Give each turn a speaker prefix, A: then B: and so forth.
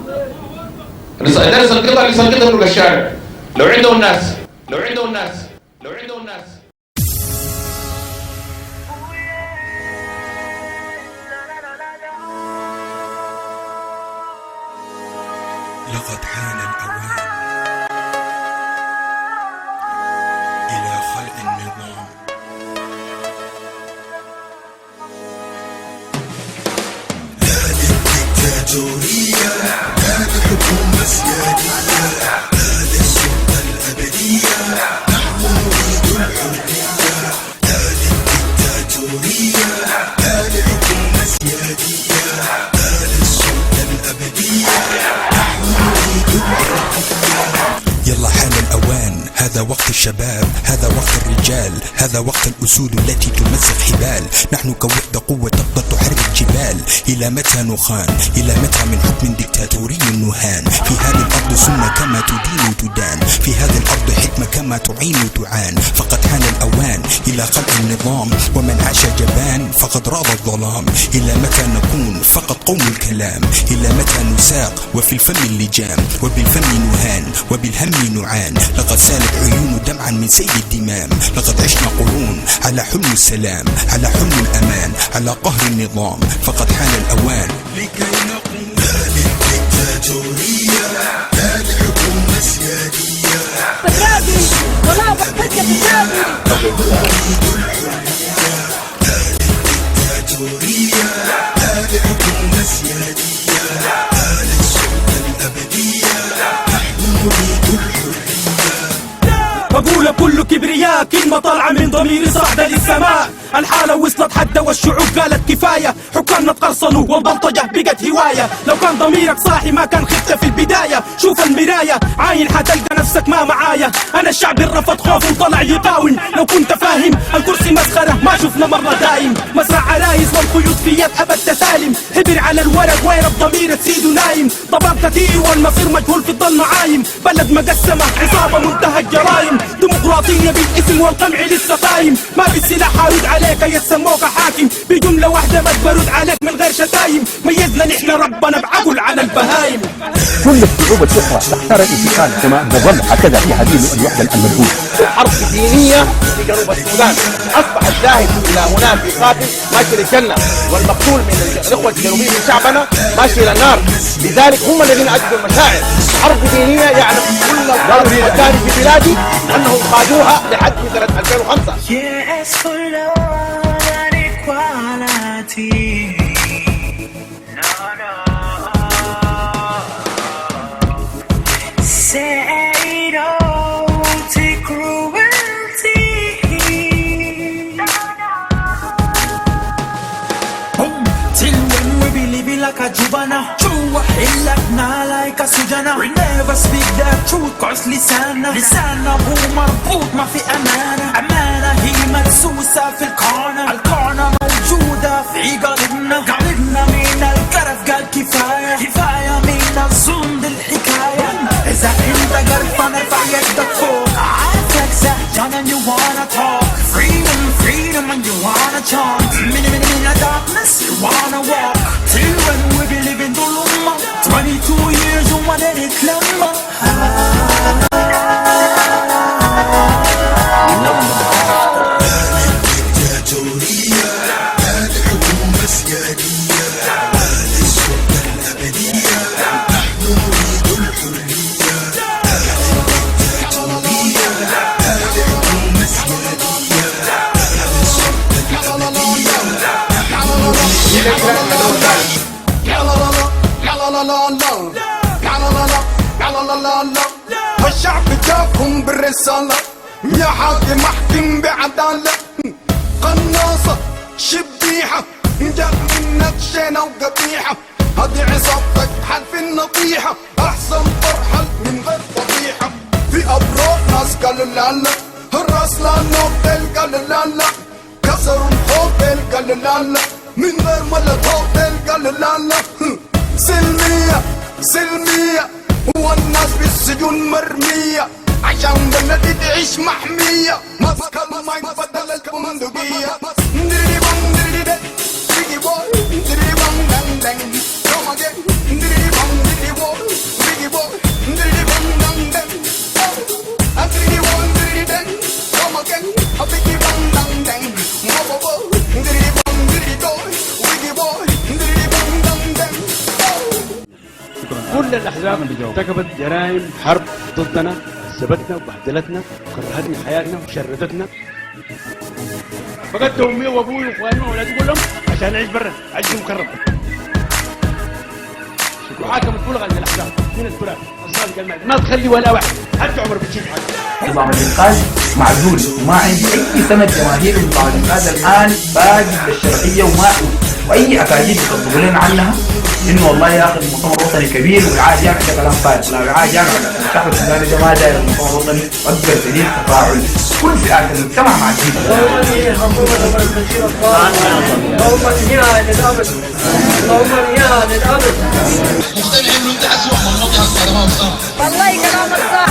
A: درس القطع لسلقطة من الشارع. لو عنده الناس
B: لقد حان الأوان إلى خلق النظام. لا للديكتاتورية، لا للحكومة السيادية، لا للسلطة الأبدية، نحن نريد الحرية. لا للديكتاتورية، لا للحكومة السيادية، لا للسلطة الأبدية، نحن نريد الحرية. يلا حان الأوان، هذا وقت الشباب، هذا وقت الرجال، هذا وقت الأسود التي تمزق حبال. نحن كوحدة قوة تقدر تحرك جبال. إلى متى نخان؟ إلى متى من حكم ديكتاتوري نهان؟ في هذه الأرض سنة كما تدين تدان، في هذه الأرض حكمة كما تعين تعان. فقد حان الأوان إلى خلق النظام، ومن عاش جبان فقد راض الظلام. إلى متى نكون فقط قوم الكلام؟ إلى متى نساق وفي الفم اللجام، وبالفم نهان وبالهم نعان. لقد سالت عيون دمعا من سيل الدمام. لقد عشنا قرون على حلم السلام، على حلم الأمان، على قهر النظام. فقد حان الأوان لكي نقوم. لا للديكتاتورية، لا للحكومة السيادية،
C: فالنادي ولا بحتك بالنادي.
B: نريد الحرية. لا للديكتاتورية، لا للحكومة السيادية، لا للسلطة الأبدية، نحن نريد الحرية.
D: بقول كل كبرياء كلمة طالعة من ضميري صاعدة للسماء. الحالة وصلت حتى والشعوب قالت كفاية. حكامنا تقرصنوا والبلطجة بقت هواية. لو كان ضميرك صاحي ما كان خفت في البداية. شوف المراية عاين حتلقى نفسك ما معايا. أنا الشعب الرفض خوف وطلع يقاوم. لو كنت فاهم الكرسي مسخرة ما شفنا مرة دايم. مسرع عرايس والخيوط في يد أبد تسالم. حبر على الورق وين الضمير تسيد نايم. ضباب كثير والمصير مجهول في الظل عايم. بلد مقسمة عصابة منتهى الجرائم. ديمقراطية بالاسم والقمع لسه قايم. ما بالسلاح هرد عليك يسموك حاكم. بجملة واحدة ما برد عليك من غير شتايم. ميزنا نحن ربنا بعقل على البهايم.
E: كل الشعوب الأخرى تختار الانتقال كما نظل هكذا في هذه الوحدة المنهوبة.
F: الحرب الدينية في جنوب السودان أصبح الذاهب إلى هناك يقاتل ماشي للجنة، والمقتول من الإخوة الجنوبيين من شعبنا ماشي إلى النار. لذلك هم الذين أجدوا المشاعر. حرب دينية يعني كل الأفكار في بلادي أنهم قادوها لحد في سنة 2005.
G: Yes, for love and equality. No, no. Say no to cruelty.
D: Boom. Till when we be living like a jubana. True, إلنا like a sujana. We never speak the truth cause لسانا هو مربوط ما في أمانة هي مدسوسة في القرنة موجودة في قلبنا من الكرف قال كفاية من الظلم دي الحكاية. إذا أنت قرفان ارفع يدك فوق. عارفك زهجان and you wanna talk. Freedom and you wanna chant. من the darkness you wanna walk. Till when we be living ظلمة. 22 years you wanna نتلمى.
B: ديكتاتورية، لا للحكومة السيادية، لا للسلطة الأبدية، نحن نريد الحرية. لا للديكتاتورية، لا للحكومة السيادية، لا للسلطة الأبدية، نحن نريد
H: الحرية. والشعب جاكم بالرسالة يا حاكم احكم بعدالة. قناصة شبيحة جات منك شينة وقبيحة. هذه عصابتك حلف النطيحة. احسن فرحة من غير فضيحة. في ابرو ناس قالوا لا لا. الراس لا نوبل قالوا لا لا. كسروا الهوتيل قالوا لا لا. من غير ملت هوتيل قالوا لا لا. سلمية والناس بالسجون مرمية عشان بلدي تعيش محمية. ماسكة المايك بدل البندقية. ندري بان ندري دي بوي ندري بان دان دان. Come again ندري بان ندري بوي
I: كل الاحزاب ارتكبت جرائم حرب ضدنا، سبتنا وبهدلتنا وكرهتنا حياتنا وشردتنا. فقدت امي وابوي واخواني واولادي كلهم عشان اعيش برا، اعيش مكرم. وحاكمت بلغ عند الاحزاب من التراث الصادق المعدن، ما تخلي ولا واحد حتى عمر بتشيل حاجه.
E: نظام الانقاذ معزول وما عندي اي سند جماهيري. نظام الانقاذ الان باقي بالشرعيه واي اكاذيب يصدقوا لنا عنها انه والله ياخذ مؤتمر وطني كبير ويعاد يعمل كلام فارغ. لا يعاد يعمل الشعب السوداني ده ما داير المؤتمر الوطني واكبر دليل تفاعل كل فئات المجتمع مع الدين.
C: والله كلام الصادق